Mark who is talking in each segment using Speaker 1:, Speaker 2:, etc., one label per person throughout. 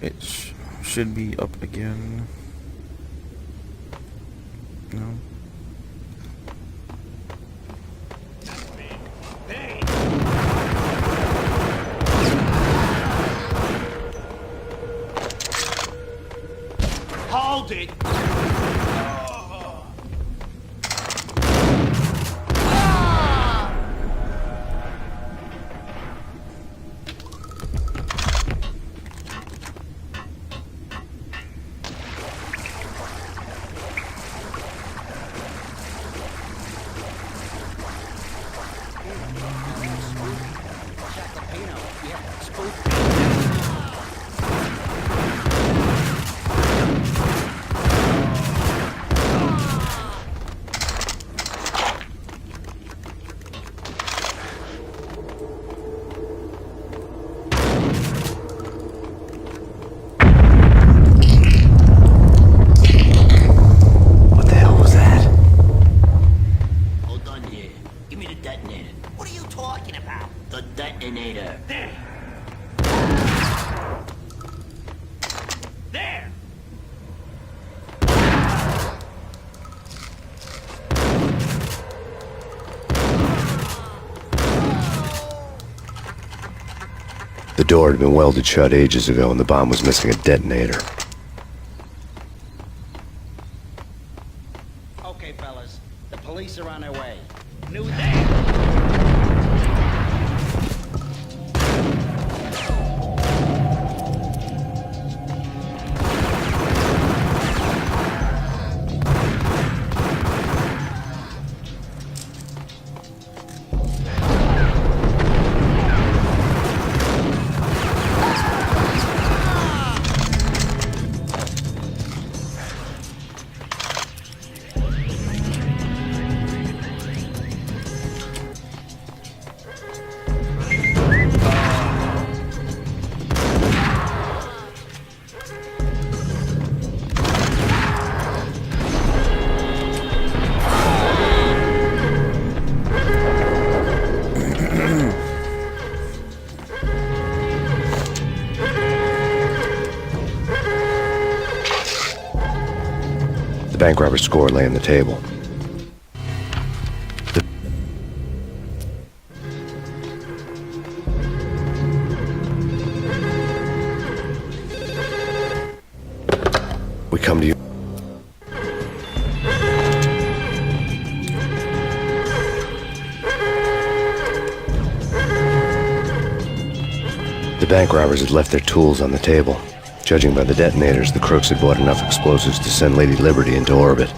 Speaker 1: It should be up again. No.
Speaker 2: Hold it!
Speaker 3: The door had been welded shut ages ago and the bomb was missing a detonator.
Speaker 2: Okay, fellas. The police are on their way. New there!
Speaker 3: The bank robber's score lay on the table. We come to you. The bank robbers had left their tools on the table. Judging by the detonators, the crooks had bought enough explosives to send Lady Liberty into orbit.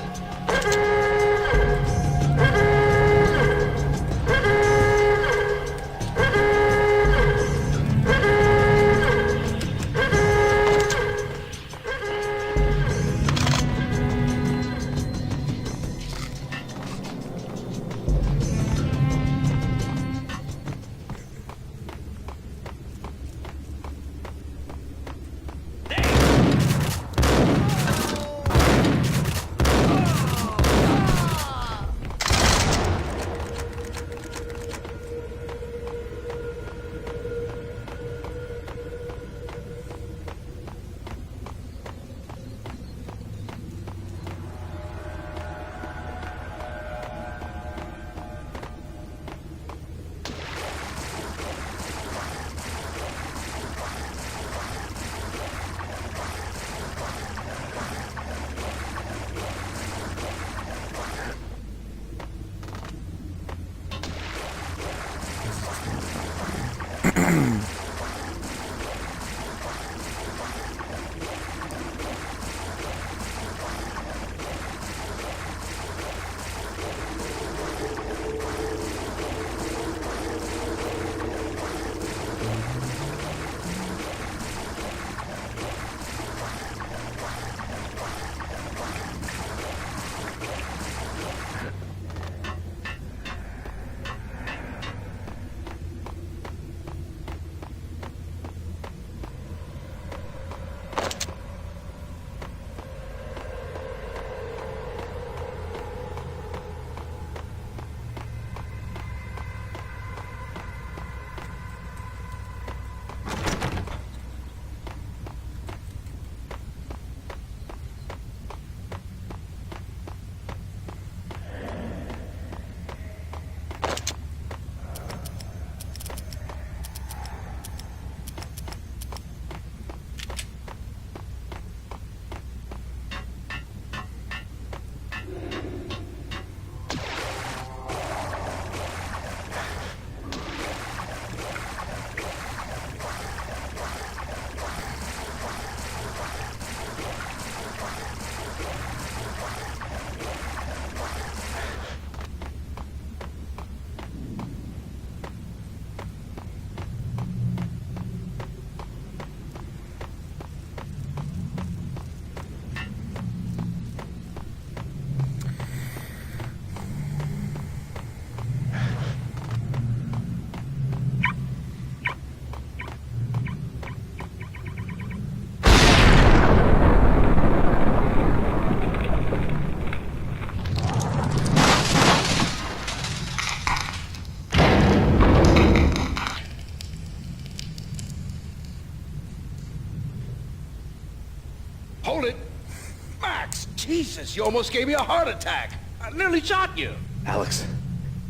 Speaker 4: Jesus, you almost gave me a heart attack. I nearly shot you.
Speaker 3: Alex,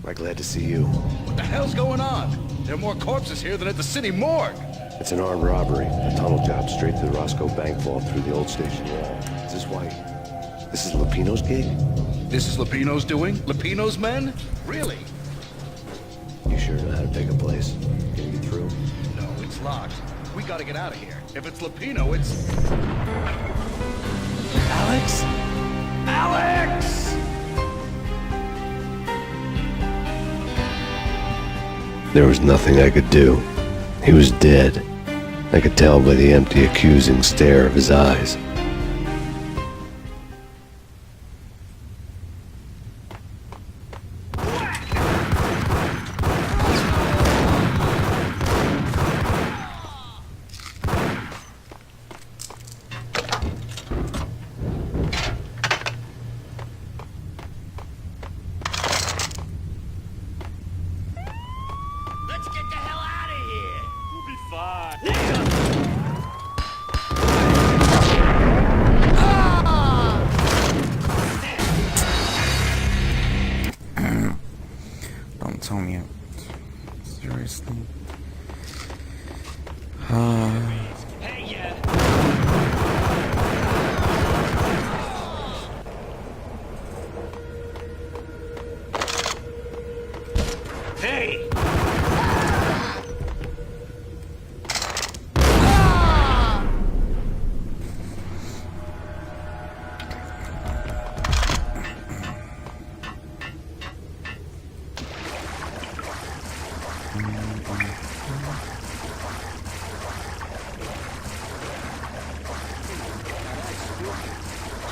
Speaker 3: we're glad to see you.
Speaker 4: What the hell's going on? There are more corpses here than at the city morgue.
Speaker 3: It's an armed robbery. A tunnel job straight to the Roscoe Bank vault through the old station wall. Is this why? This is Lupino's gig?
Speaker 4: This is Lupino's doing? Lupino's men? Really?
Speaker 3: You sure know how to pick a place? Can you get through?
Speaker 4: No, it's locked. We gotta get out of here. If it's Lupino, it's... Alex? Alex!
Speaker 3: There was nothing I could do. He was dead. I could tell by the empty, accusing stare of his eyes.
Speaker 2: Let's get the hell out of here.
Speaker 5: We'll be fine.
Speaker 1: Don't tell me. Seriously.
Speaker 2: Hey, yeah.
Speaker 5: Hey!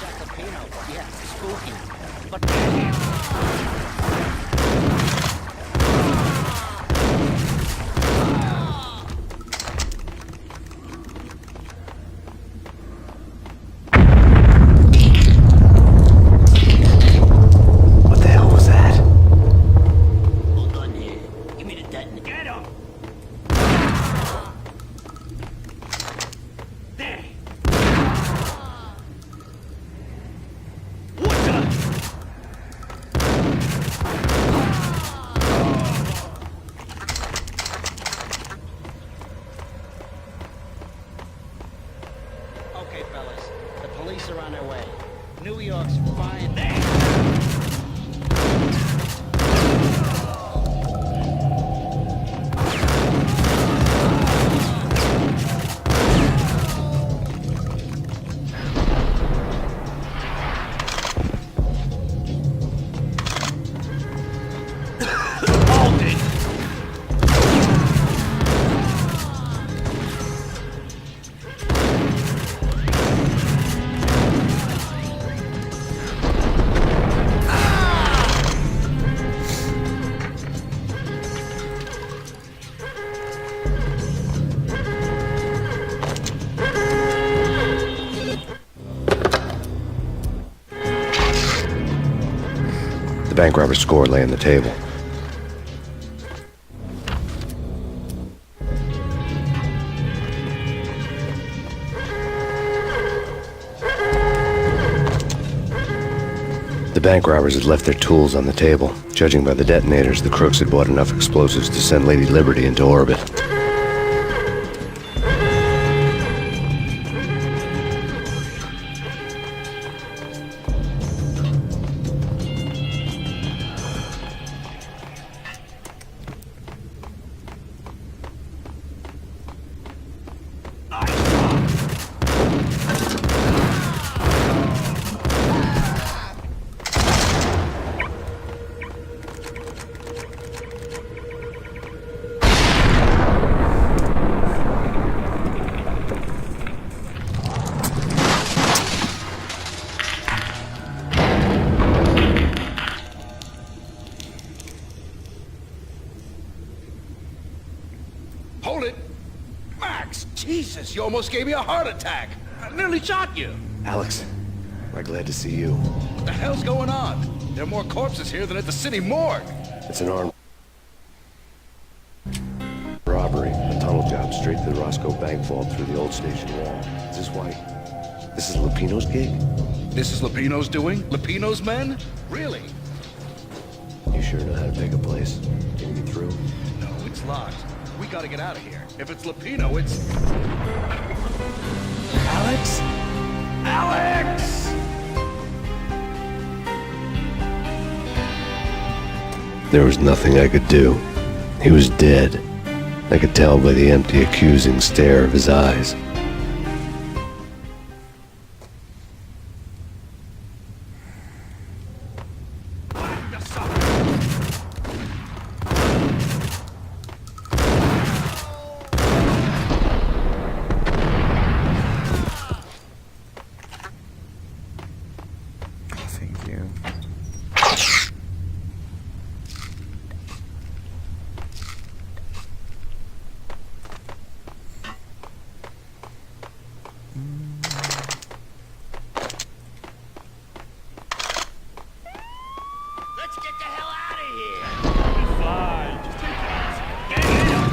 Speaker 2: Jack Lupino. Yeah, spooky. But...
Speaker 3: What the hell was that?
Speaker 2: Hold on here. Give me the detonator.
Speaker 5: Get him! There! What the?
Speaker 2: Okay, fellas. The police are on their way. New York's fine.
Speaker 5: Hold it!
Speaker 3: The bank robber's score lay on the table. The bank robbers had left their tools on the table. Judging by the detonators, the crooks had bought enough explosives to send Lady Liberty into orbit.
Speaker 4: Hold it! Max, Jesus, you almost gave me a heart attack. I nearly shot you.
Speaker 3: Alex, we're glad to see you.
Speaker 4: What the hell's going on? There are more corpses here than at the city morgue.
Speaker 3: It's an armed robbery. A tunnel job straight to the Roscoe Bank vault through the old station wall. Is this why? This is Lupino's gig?
Speaker 4: This is Lupino's doing? Lupino's men? Really?
Speaker 3: You sure know how to pick a place? Can you get through?
Speaker 4: No, it's locked. We gotta get out of here. If it's Lupino, it's...
Speaker 2: Alex?
Speaker 4: Alex!
Speaker 3: There was nothing I could do. He was dead. I could tell by the empty, accusing stare of his eyes.
Speaker 1: Thank you.
Speaker 5: Let's get the hell out of here. Fine. Just take it easy.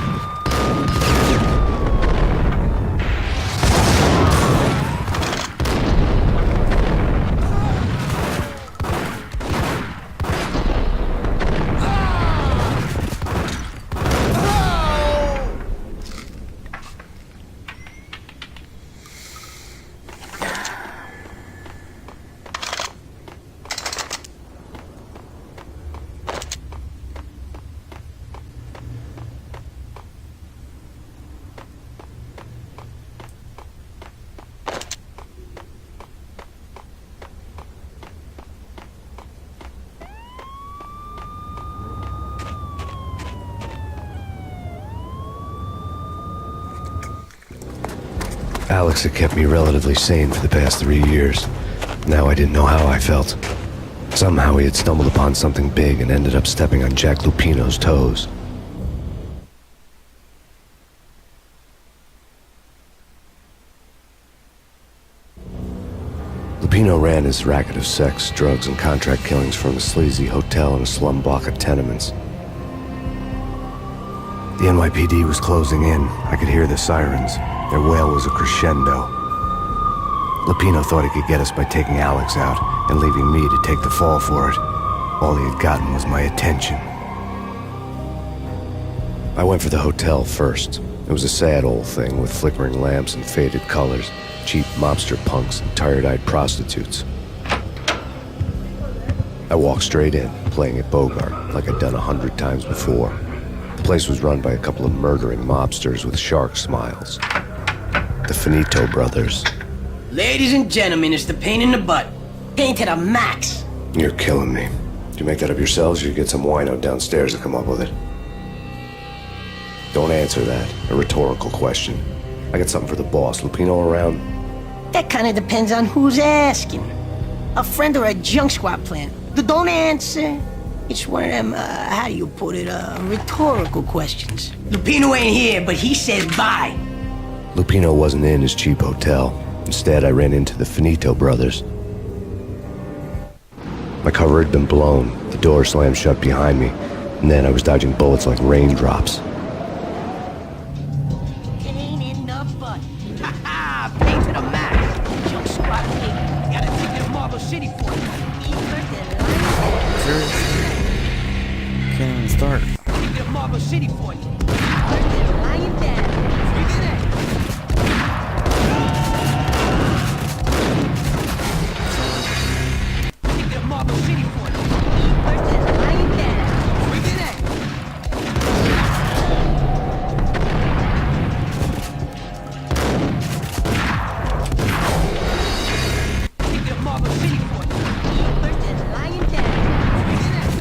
Speaker 3: Alex had kept me relatively sane for the past 3 years. Now I didn't know how I felt. Somehow he had stumbled upon something big and ended up stepping on Jack Lupino's toes. Lupino ran his racket of sex, drugs, and contract killings from a sleazy hotel in a slum block of tenements. The NYPD was closing in. I could hear the sirens. Their wail was a crescendo. Lupino thought he could get us by taking Alex out and leaving me to take the fall for it. All he had gotten was my attention. I went for the hotel first. It was a sad old thing with flickering lamps and faded colors, cheap mobster punks and tired-eyed prostitutes. I walked straight in, playing at Bogart like I'd done 100 times before. The place was run by a couple of murdering mobsters with shark smiles. The Finito brothers.
Speaker 6: Ladies and gentlemen, it's the pain in the butt. Pain to the max.
Speaker 3: You're killing me. Did you make that up yourselves, or you get some wino downstairs to come up with it? Don't answer that. A rhetorical question. I got something for the boss. Lupino around?
Speaker 6: That kind of depends on who's asking. A friend or a junk squad plan. Don't answer. It's one of them, how do you put it, rhetorical questions. Lupino ain't here, but he says bye.
Speaker 3: Lupino wasn't in his cheap hotel. Instead, I ran into the Finito brothers. My cover had been blown. The door slammed shut behind me, and then I was dodging bullets like raindrops.
Speaker 6: Pain in the butt. Ha ha! Pain to the max. Junk squad plan. Got a ticket to Marble City for you.
Speaker 1: Seriously? Can't even start.
Speaker 6: Ticket to Marble City for you. Lying down. Breathe it in. Marble City for you. Lying down. Breathe it in. Take it to Marble City for you. Lying down. Breathe it in.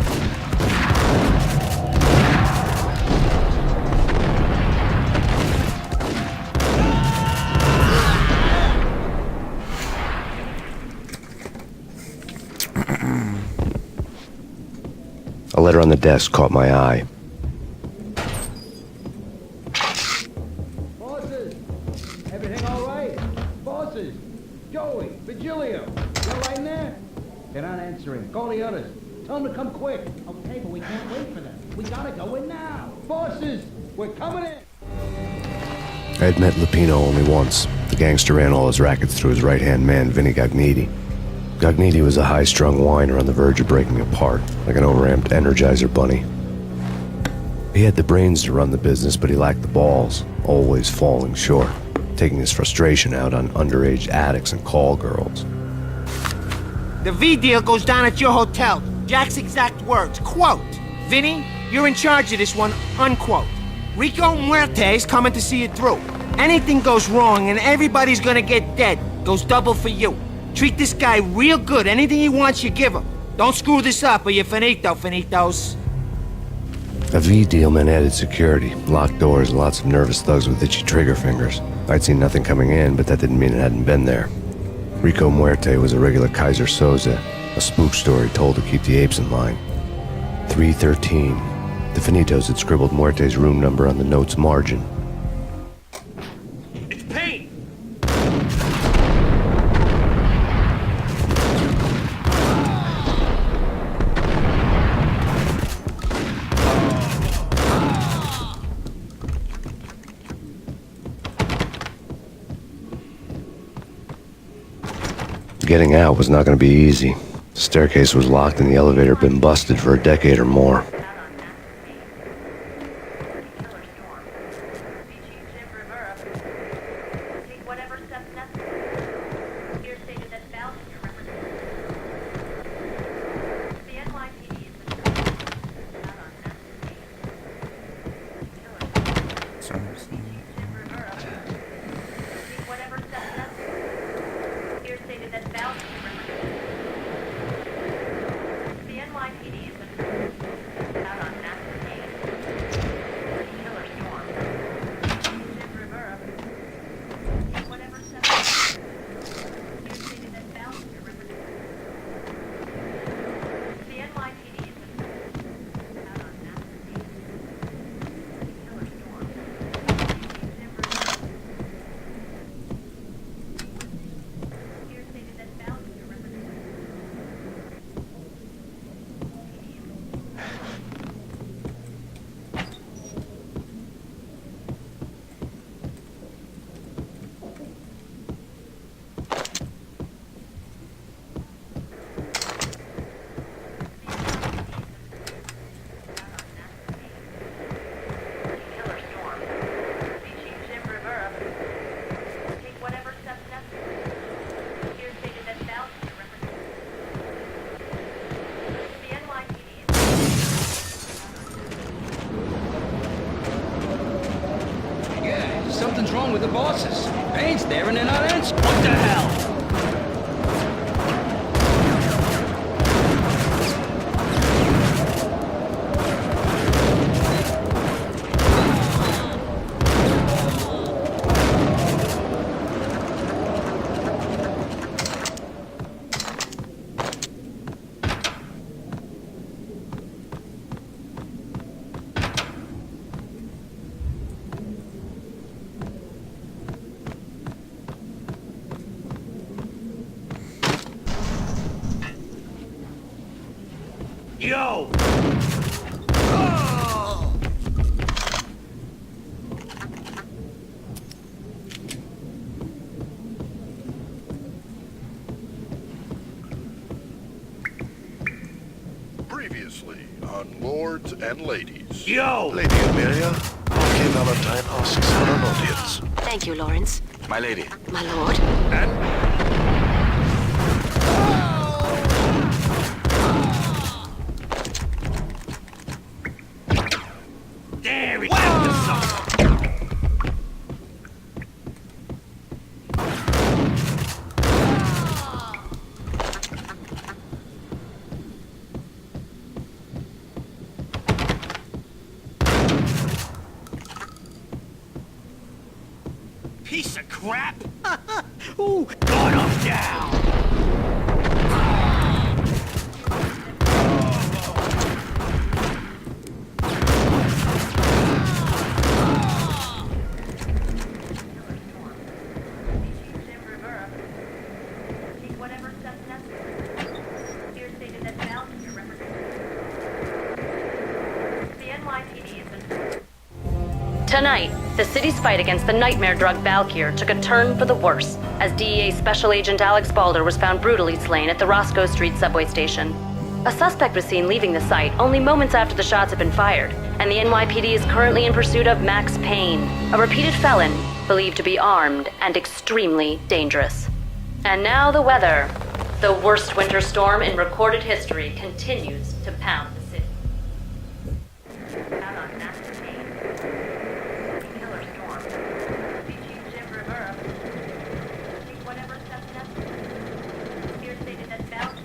Speaker 3: A letter on the desk caught my eye.
Speaker 7: Bosses! Everything all right? Bosses! Joey! Virgilio! You right in there? They're not answering. Call the others. Tell them to come quick. Okay, but we can't wait for them. We gotta go in now. Bosses! We're coming in!
Speaker 3: I had met Lupino only once. The gangster ran all his rackets through his right-hand man, Vinny Gagniti. Gognitti was a high-strung whiner on the verge of breaking apart, like an overamped Energizer bunny. He had the brains to run the business, but he lacked the balls, always falling short, taking his frustration out on underage addicts and call girls.
Speaker 8: The V deal goes down at your hotel. Jack's exact words, quote, "Vinny, you're in charge of this one," unquote. Rico Muerte's coming to see it through. Anything goes wrong and everybody's gonna get dead, goes double for you. Treat this guy real good. Anything he wants, you give him. Don't screw this up or you're finito, finitos.
Speaker 3: A V deal meant added security, locked doors, and lots of nervous thugs with itchy trigger fingers. I'd seen nothing coming in, but that didn't mean it hadn't been there. Rico Muerte was a regular Kaiser Soze, a spook story told to keep the apes in line. 313. The Finitos had scribbled Muerte's room number on the note's margin.
Speaker 5: It's paint!
Speaker 3: Getting out was not going to be easy. The staircase was locked and the elevator had been busted for a decade or more.
Speaker 7: Something's wrong with the bosses. Bane's there and they're not answering.
Speaker 5: What the hell? Yo!
Speaker 9: Previously on Lords and Ladies.
Speaker 5: Yo!
Speaker 9: Lady Amelia, OK Valentine asks for an audience.
Speaker 10: Thank you, Lawrence.
Speaker 9: My lady.
Speaker 10: My lord.
Speaker 9: And
Speaker 5: There he whacked the sucker! Piece of crap! Ooh, got him down!
Speaker 10: Tonight, the city's fight against the nightmare drug Valkyr took a turn for the worse. as DEA Special Agent Alex Balder was found brutally slain at the Roscoe Street subway station. A suspect was seen leaving the site only moments after the shots had been fired, and the NYPD is currently in pursuit of Max Payne, a repeated felon believed to be armed and extremely dangerous. And now the weather. The worst winter storm in recorded history continues to pound the city. Out on Max Payne. Killer storm. Take whatever steps necessary. Here stated that bound to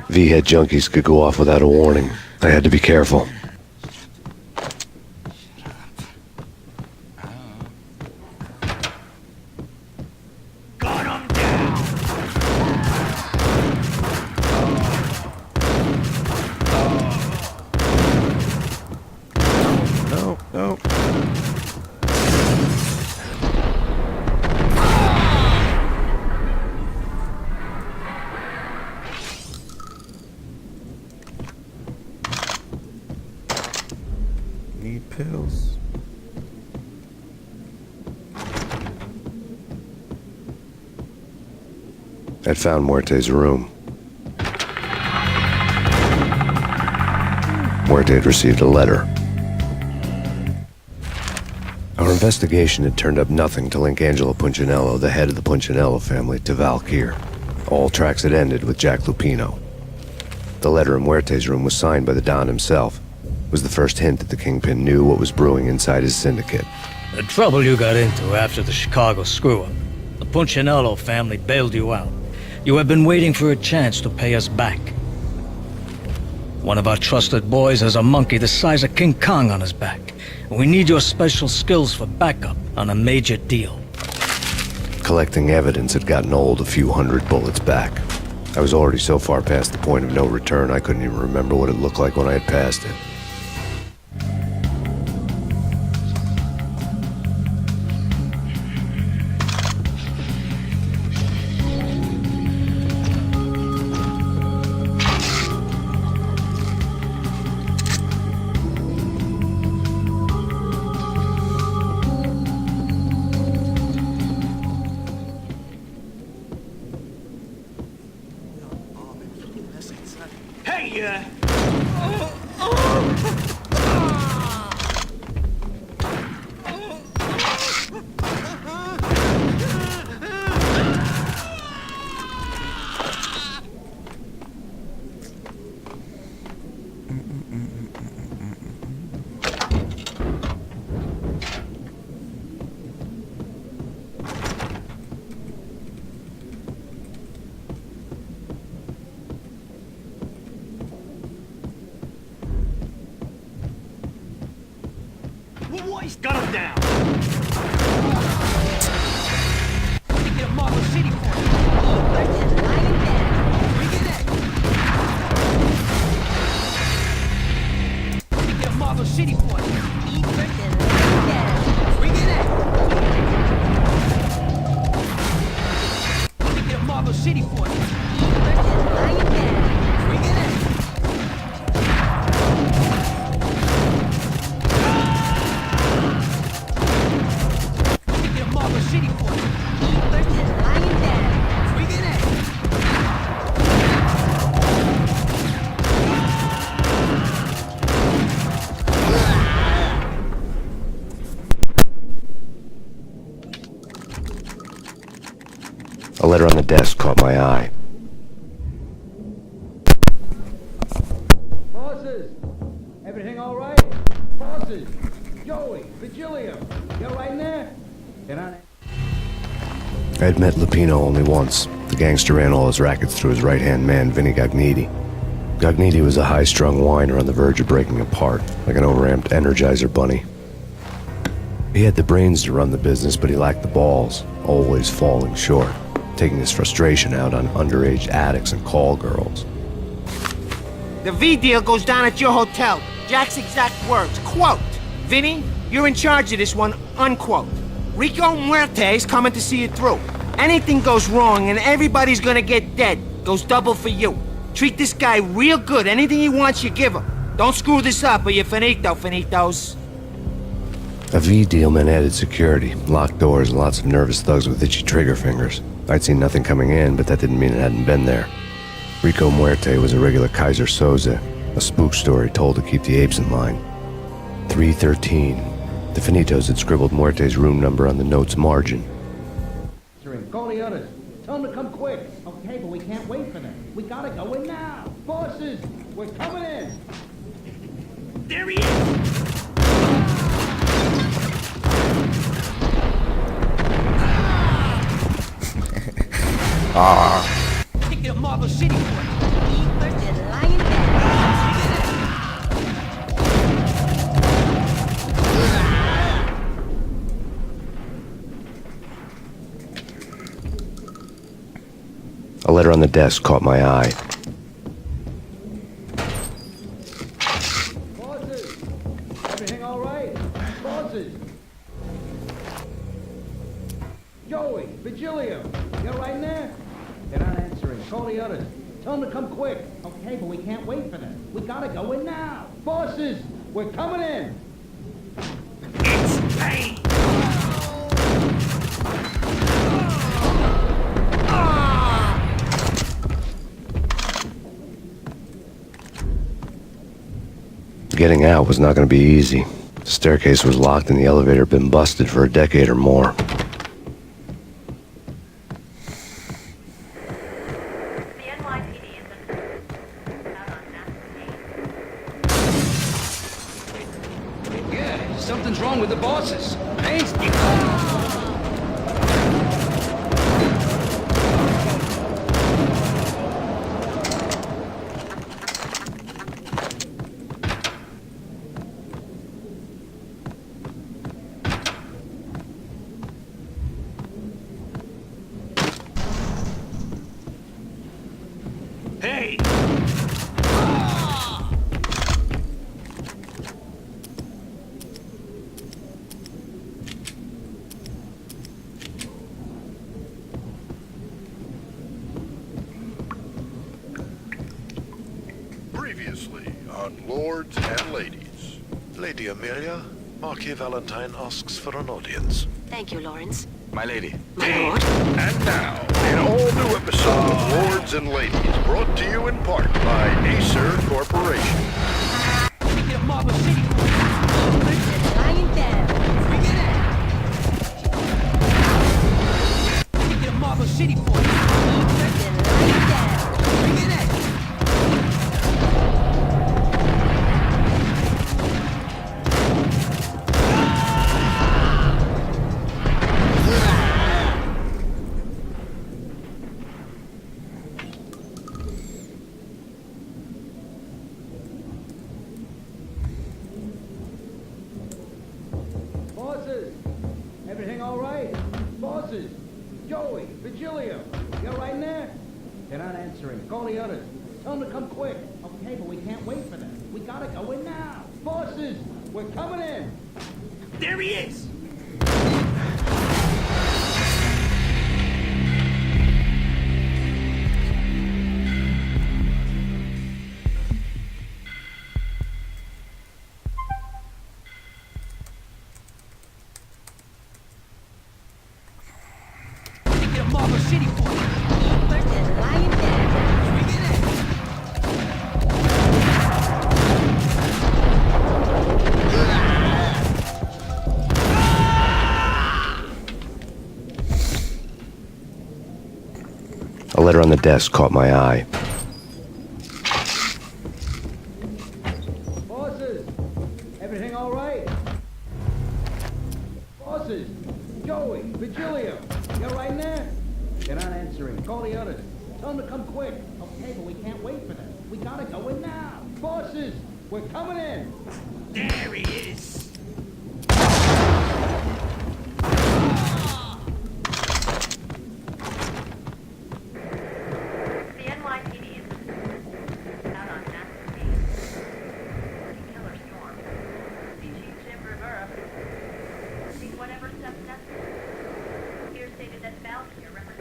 Speaker 3: V-head junkies could go off without a warning. I had to be careful.
Speaker 1: No, no. Need pills.
Speaker 3: I'd found Muerte's room. Muerte had received a letter. Our investigation had turned up nothing to link Angelo Punchinello, the head of the Punchinello family, to Valkyr. All tracks had ended with Jack Lupino. The letter in Muerte's room was signed by the Don himself. It was the first hint that the Kingpin knew what was brewing inside his syndicate.
Speaker 11: The trouble you got into after the Chicago screw-up. The Punchinello family bailed you out. You have been waiting for a chance to pay us back. One of our trusted boys has a monkey the size of King Kong on his back. We need your special skills for backup on a major deal.
Speaker 3: Collecting evidence had gotten old a few hundred bullets back. I was already so far past the point of no return I couldn't even remember what it looked like when I had passed it.
Speaker 5: Gun him down!
Speaker 7: Get a Marble City for you. Get a Marble City for you. Bring it in. Get a Marble City for you. Bring it in. City for you. Lying down. Bring it in.
Speaker 3: A letter on the desk caught my eye.
Speaker 7: Bosses, everything all right? Bosses, Joey, Virgilio, you all right in there? Get on it.
Speaker 3: I had met Lupino only once. The gangster ran all his rackets through his right-hand man, Vinny Gagniti. Gagniti was a high-strung whiner on the verge of breaking apart, like an overamped Energizer bunny. He had the brains to run the business, but he lacked the balls, always falling short, taking his frustration out on underage addicts and call girls.
Speaker 8: The V deal goes down at your hotel. Jack's exact words, quote, "Vinny, you're in charge of this one," unquote. Rico Muerte's coming to see it through. Anything goes wrong and everybody's gonna get dead. Goes double for you. Treat this guy real good. Anything he wants, you give him. Don't screw this up or you're finito, finitos.
Speaker 3: A V dealman added security, locked doors, and lots of nervous thugs with itchy trigger fingers. I'd seen nothing coming in, but that didn't mean it hadn't been there. Rico Muerte was a regular Kaiser Soze, a spook story told to keep the apes in line. 313. The Finitos had scribbled Muerte's room number on the note's margin.
Speaker 7: Call the others. Tell them to come quick. Okay, but we can't wait for them. We gotta go in now. Bosses, we're coming in.
Speaker 5: There he is!
Speaker 2: Ticket of Marble City, boy.
Speaker 6: First and lying down.
Speaker 3: A letter on the desk caught my eye.
Speaker 7: Bosses, everything all right? Bosses. Joey, Virgilio, you all right in there? They're not answering. Call the others. Tell them to come quick. Okay, but we can't wait for them. We gotta go in now. Bosses, we're coming in.
Speaker 5: It's pain!
Speaker 3: Getting out was not going to be easy. The staircase was locked and the elevator had been busted for a decade or more.
Speaker 10: The NYPD is out on Mass
Speaker 4: Yeah, something's wrong with the bosses. Pain's...
Speaker 5: Hey!
Speaker 9: Previously on Lords and Ladies. Lady Amelia, Marquis Valentine asks for an audience.
Speaker 12: Thank you, Lawrence.
Speaker 4: My lady.
Speaker 12: My lord.
Speaker 9: And now, an all-new episode of Lords and Ladies, brought to you in part by Acer Corporation.
Speaker 2: Ticket of Marble City, boy.
Speaker 6: First and lying down.
Speaker 2: Bring it in. Ticket of Marble City, boy.
Speaker 6: First and lying down.
Speaker 2: Bring it in.
Speaker 7: Bosses, everything all right? Bosses, Joey, Virgilio, you all right in there? They're not answering. Call the others. Tell them to come quick. Okay, but we can't wait for them. We gotta go in now. Bosses, we're coming in.
Speaker 5: There he is!
Speaker 2: Ticket of Marble City, boy.
Speaker 6: First and lying down.
Speaker 2: Bring it in.
Speaker 3: A letter on the desk caught my eye.
Speaker 7: Bosses, everything all right? Bosses, Joey, Virgilio, you all right in there? They're not answering. Call the others. Tell them to come quick. Okay, but we can't wait for them. We gotta go in now. Bosses, we're coming in.
Speaker 5: There he is!
Speaker 10: The NYPD is out on Mass Killer Storm. Chief Jim Rivera. Take whatever steps necessary. Here stated that Val here represents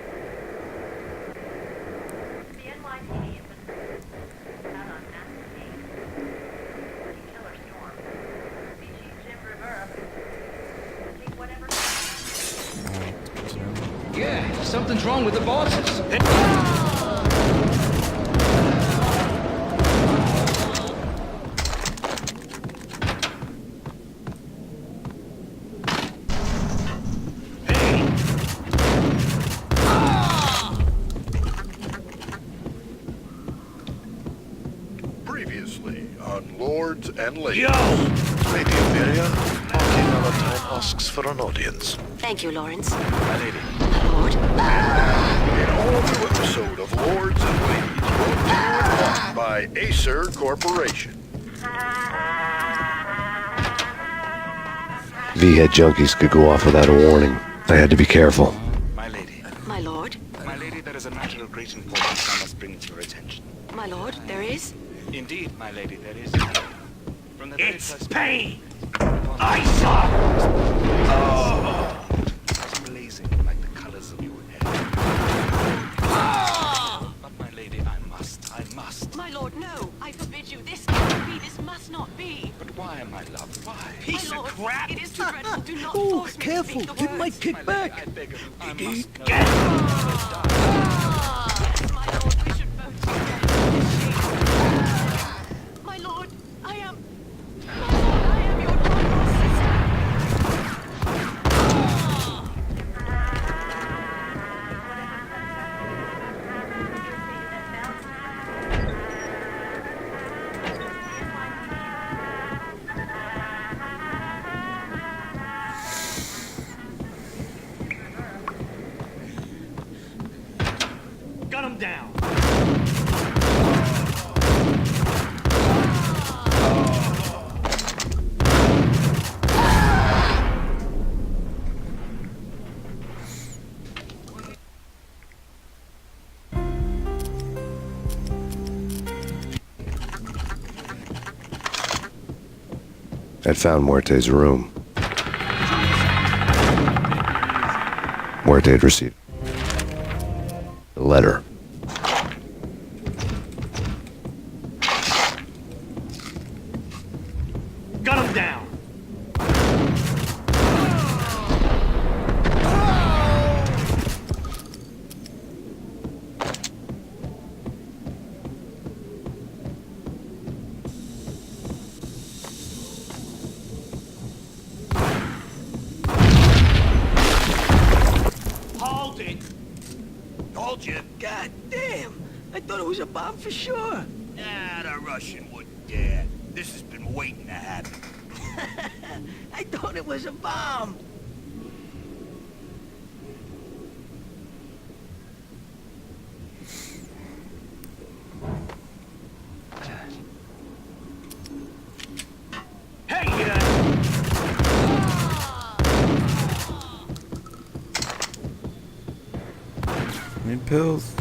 Speaker 7: something's wrong with the bosses.
Speaker 9: Previously on Lords and Ladies.
Speaker 5: Yo!
Speaker 9: Lady Amelia, Marquis Valentine asks for an audience.
Speaker 10: Thank you, Lawrence.
Speaker 9: My lady.
Speaker 10: My lord.
Speaker 9: An all-new episode of Lords and Ladies brought to you in part by Acer Corporation.
Speaker 3: V-head junkies could go off without a warning. I had to be careful.
Speaker 12: My lady.
Speaker 10: My lord.
Speaker 12: My lady, there is a matter of great importance I must bring to your attention.
Speaker 10: My lord, there is?
Speaker 12: Indeed, my lady, there is. From the
Speaker 5: It's
Speaker 12: first
Speaker 5: pain! I saw!
Speaker 12: It's blazing like the colors of your hair. But my lady, I must.
Speaker 10: My lord, no! I forbid you. This cannot be. This must not be.
Speaker 12: But why, my love, why?
Speaker 5: Piece
Speaker 10: My
Speaker 5: of
Speaker 10: lord,
Speaker 5: crap!
Speaker 10: it is too dreadful. Do not
Speaker 1: Oh,
Speaker 10: force me
Speaker 1: careful.
Speaker 10: to speak the
Speaker 1: It
Speaker 10: words.
Speaker 1: might kick
Speaker 12: My
Speaker 1: back.
Speaker 12: lady, I beg of you, I must know.
Speaker 5: Get
Speaker 10: Yes, my lord, we should both together. My lord, I am... My lord, I am your honorable sister.
Speaker 5: Gun him down!
Speaker 3: I'd found Muerte's room. Muerte had received a letter.
Speaker 5: Gun him down! Hold it! Told you.
Speaker 6: God damn! I thought it was a bomb for sure.
Speaker 5: Ah, the Russian wouldn't dare. This has been waiting to happen.
Speaker 6: I thought it was a bomb.
Speaker 5: Hey,
Speaker 1: Need pills.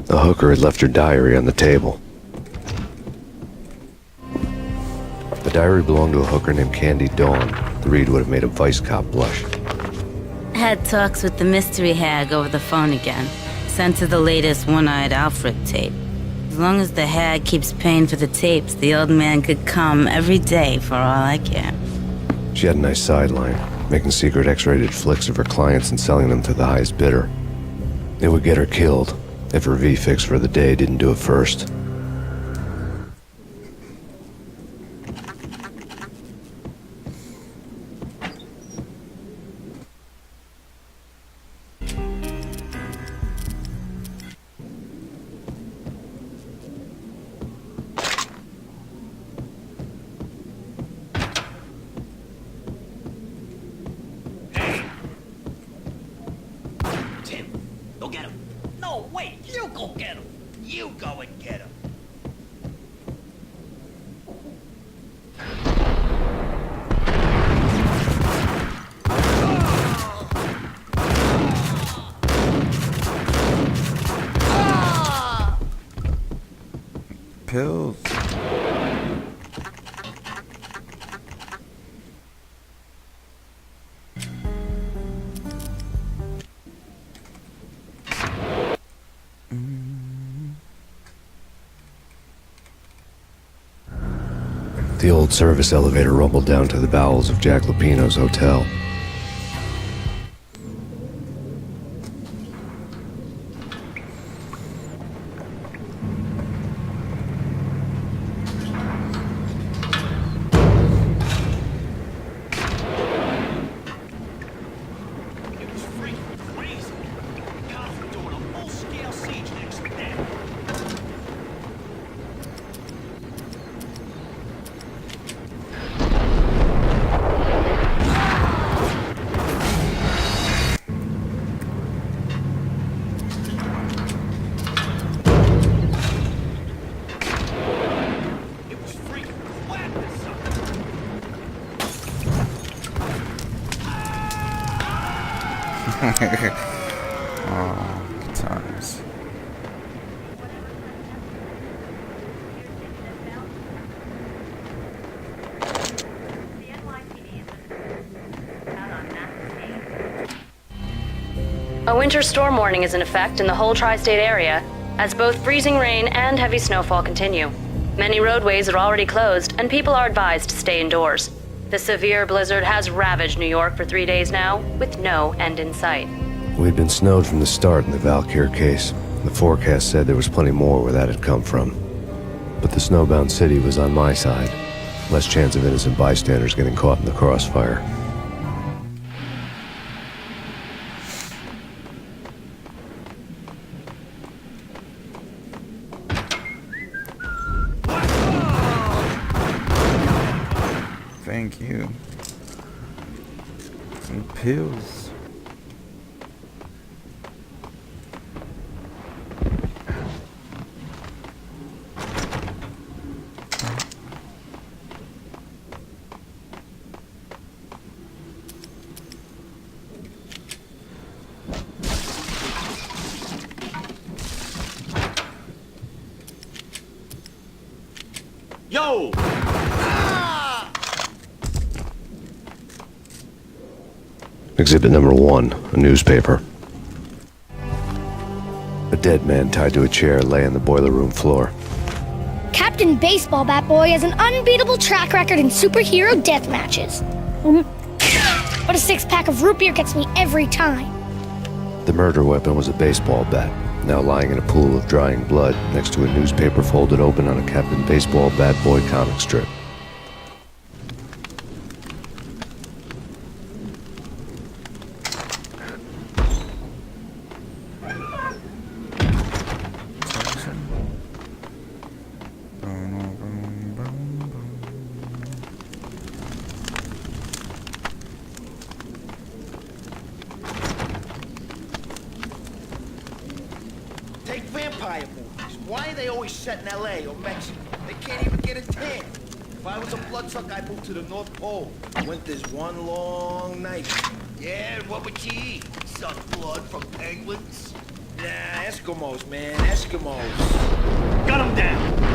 Speaker 3: The hooker had left her diary on the table. The diary belonged to a hooker named Candy Dawn. The read would have made a vice cop blush.
Speaker 13: Had talks with the mystery hag over the phone again. Sent her the latest one-eyed Alfred tape. As long as the hag keeps paying for the tapes, the old man could come every day for all I care.
Speaker 3: She had a nice sideline, making secret X-rated flicks of her clients and selling them to the highest bidder. It would get her killed if her V-fix for the day didn't do it first.
Speaker 5: Tim, go get him. No, wait, you go get him. You go and get him.
Speaker 1: Pills.
Speaker 3: The old service elevator rumbled down to the bowels of Jack Lupino's hotel.
Speaker 1: Oh, good times.
Speaker 10: A winter storm warning is in effect in the whole tri-state area, as both freezing rain and heavy snowfall continue. Many roadways are already closed, and people are advised to stay indoors. The severe blizzard has ravaged New York for 3 days now, with no end in sight.
Speaker 3: We'd been snowed from the start in the Valkyr case. The forecast said there was plenty more where that had come from. But the snowbound city was on my side. Less chance of innocent bystanders getting caught in the crossfire.
Speaker 1: Thank you. Some pills.
Speaker 5: Yo!
Speaker 3: Exhibit number 1, a newspaper. A dead man tied to a chair lay on the boiler room floor.
Speaker 14: Captain Baseball Bat Boy has an unbeatable track record in superhero death matches. But a 6-pack of root beer gets me every time.
Speaker 3: The murder weapon was a baseball bat, now lying in a pool of drying blood next to a newspaper folded open on a Captain Baseball Bat Boy comic strip.
Speaker 5: Take vampire movies. Why are they always set in L.A. or Mexico? They can't even get a tan. If I was a bloodsucker, I'd move to the North Pole. Winter's one long night. Yeah, what would you eat? Suck blood from penguins? Nah, Eskimos, man, Eskimos. Gun them down.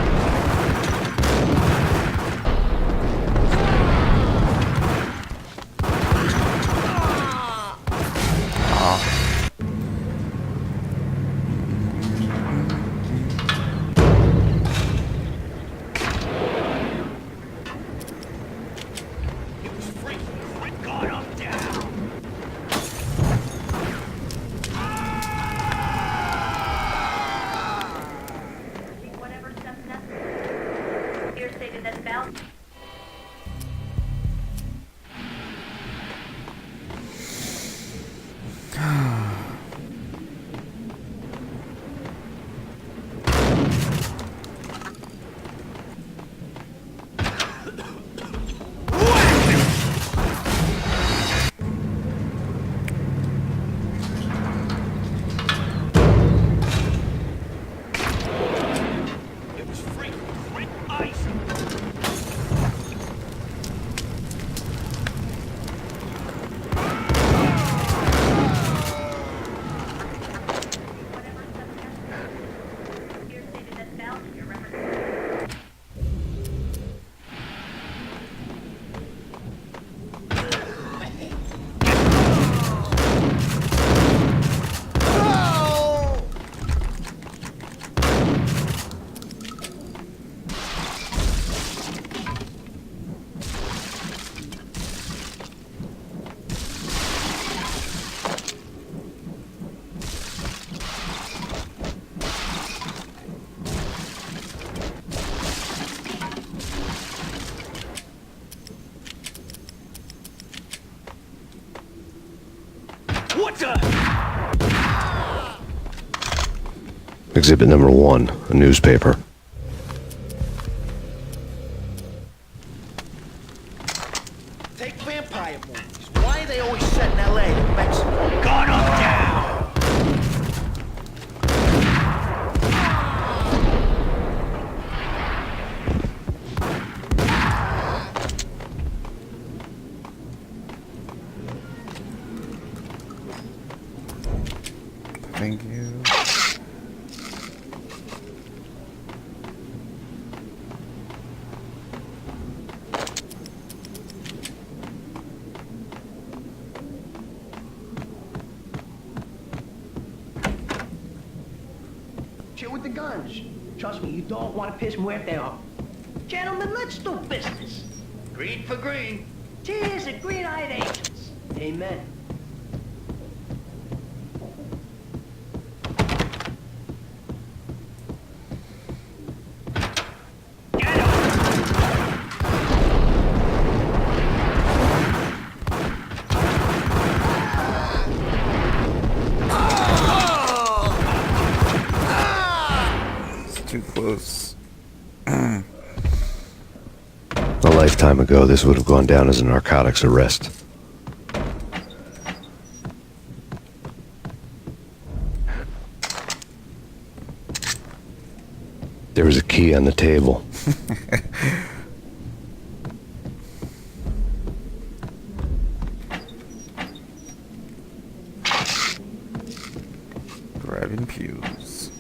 Speaker 3: Exhibit number 1, a newspaper.
Speaker 5: Take vampire movies. Why are they always set in L.A. or Mexico? Gun 'em down!
Speaker 1: Thank you.
Speaker 6: Chill with the guns. Trust me, you don't want to piss Muerte off. Gentlemen, let's do business.
Speaker 5: Green for green.
Speaker 6: Cheers to green-eyed angels. Amen.
Speaker 1: Too close.
Speaker 3: A lifetime ago, this would have gone down as a narcotics arrest. There was a key on the table.
Speaker 1: Grabbing pews.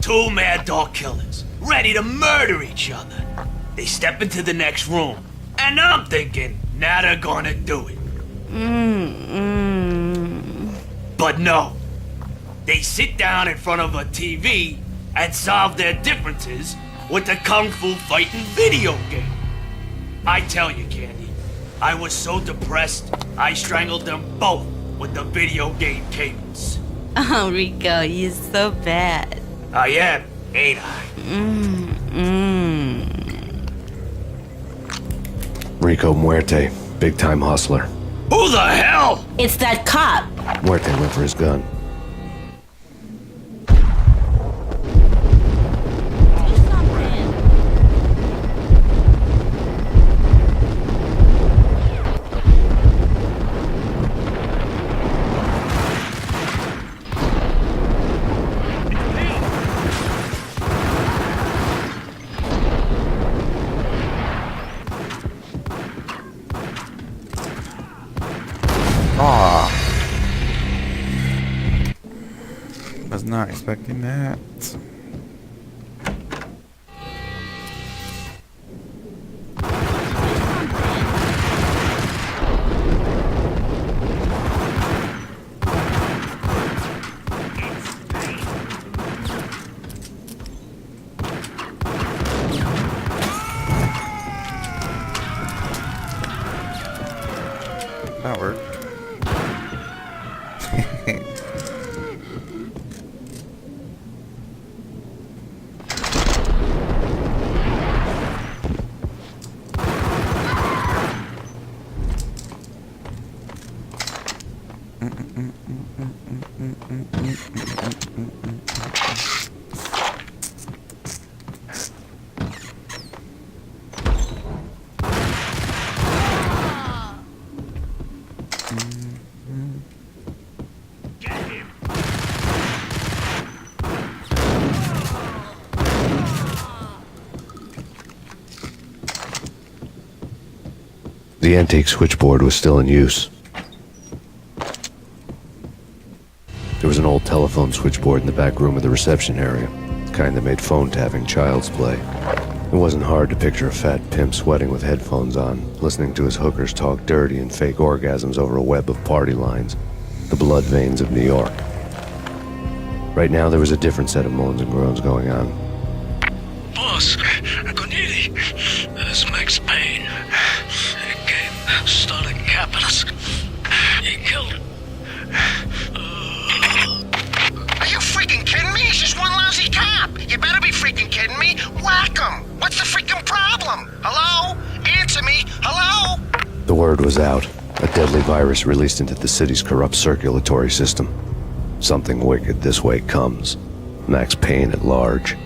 Speaker 15: Two mad dog killers, ready to murder each other. They step into the next room, and I'm thinking, now they're gonna do it. But no. They sit down in front of a TV and solve their differences with a kung fu fighting video game. I tell you, Candy, I was so depressed, I strangled them both with the video game cables.
Speaker 13: Oh, Rico, you're so bad.
Speaker 15: I am, ain't I?
Speaker 3: Rico Muerte, big-time hustler.
Speaker 15: Who the hell?
Speaker 13: It's that cop.
Speaker 3: Muerte went for his gun.
Speaker 1: Ah, was not expecting that. That worked.
Speaker 3: The antique switchboard was still in use. There was an old telephone switchboard in the back room of the reception area. kind that made phone tapping child's play. It wasn't hard to picture a fat pimp sweating with headphones on, listening to his hookers talk dirty and fake orgasms over a web of party lines, the blood veins of New York. Right now, there was a different set of moans and groans going on.
Speaker 11: Boss, Corneli, it's Max Payne. He came, started capping us. He killed him.
Speaker 8: Are you freaking kidding me? He's just one lousy cop. You better be freaking kidding me. Whack him. What's the freaking problem? Hello? Answer me. Hello?
Speaker 3: The word was out. A deadly virus released into the city's corrupt circulatory system. Something wicked this way comes. Max Payne at large.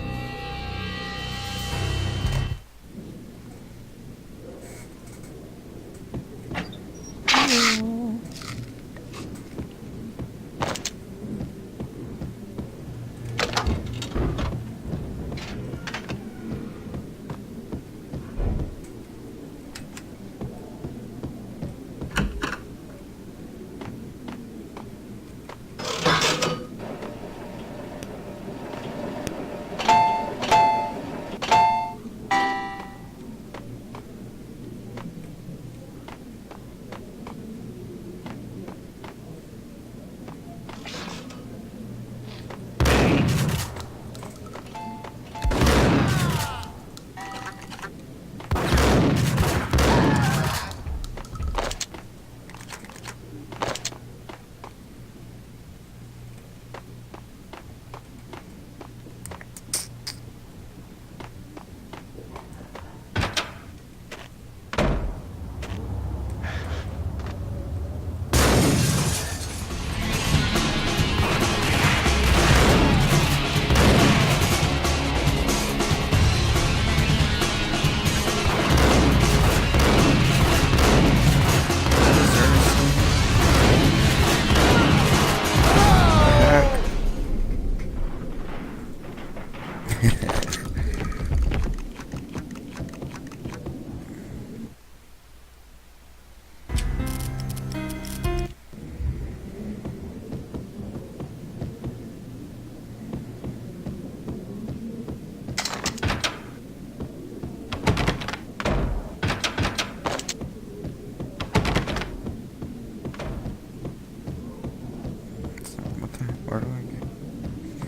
Speaker 1: Where do I get?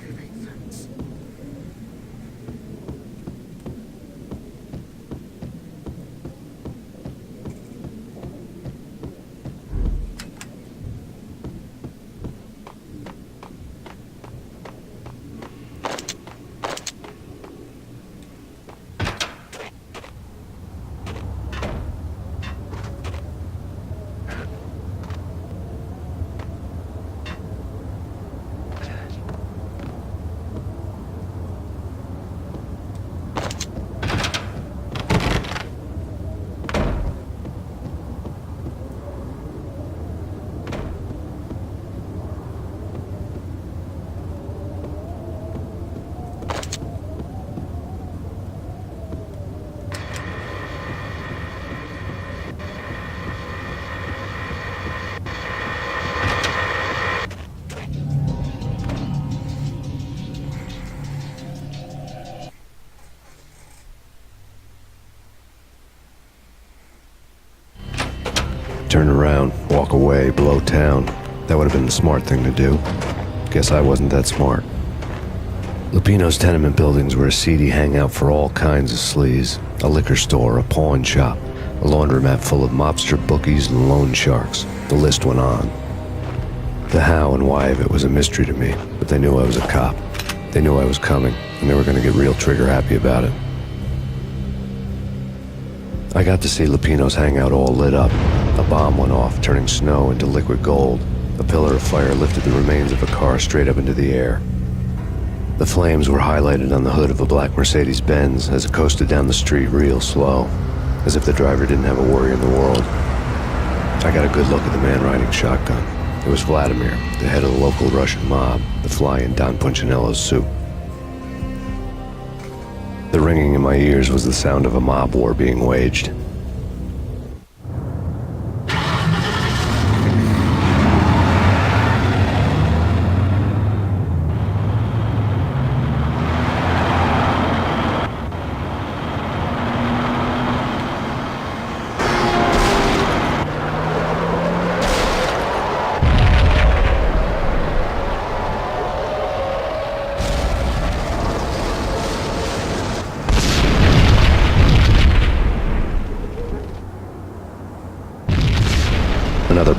Speaker 1: It makes sense.
Speaker 3: Turn around, walk away, blow town. That would have been the smart thing to do. Guess I wasn't that smart. Lupino's tenement buildings were a seedy hangout for all kinds of sleaze. A liquor store, a pawn shop, a laundromat full of mobster bookies and loan sharks. The list went on. The how and why of it was a mystery to me, but they knew I was a cop. They knew I was coming, and they were going to get real trigger happy about it. I got to see Lupino's hangout all lit up. A bomb went off, turning snow into liquid gold. A pillar of fire lifted the remains of a car straight up into the air. The flames were highlighted on the hood of a black Mercedes-Benz as it coasted down the street real slow, as if the driver didn't have a worry in the world. I got a good look at the man riding shotgun. It was Vladimir, the head of the local Russian mob, the fly in Don Punchinello's soup. The ringing in my ears was the sound of a mob war being waged.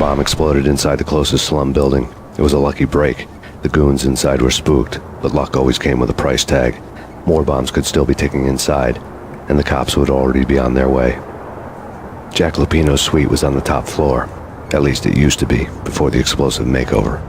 Speaker 3: bomb exploded inside the closest slum building. It was a lucky break. The goons inside were spooked, but luck always came with a price tag. More bombs could still be ticking inside, and the cops would already be on their way. Jack Lupino's suite was on the top floor. At least it used to be, before the explosive makeover.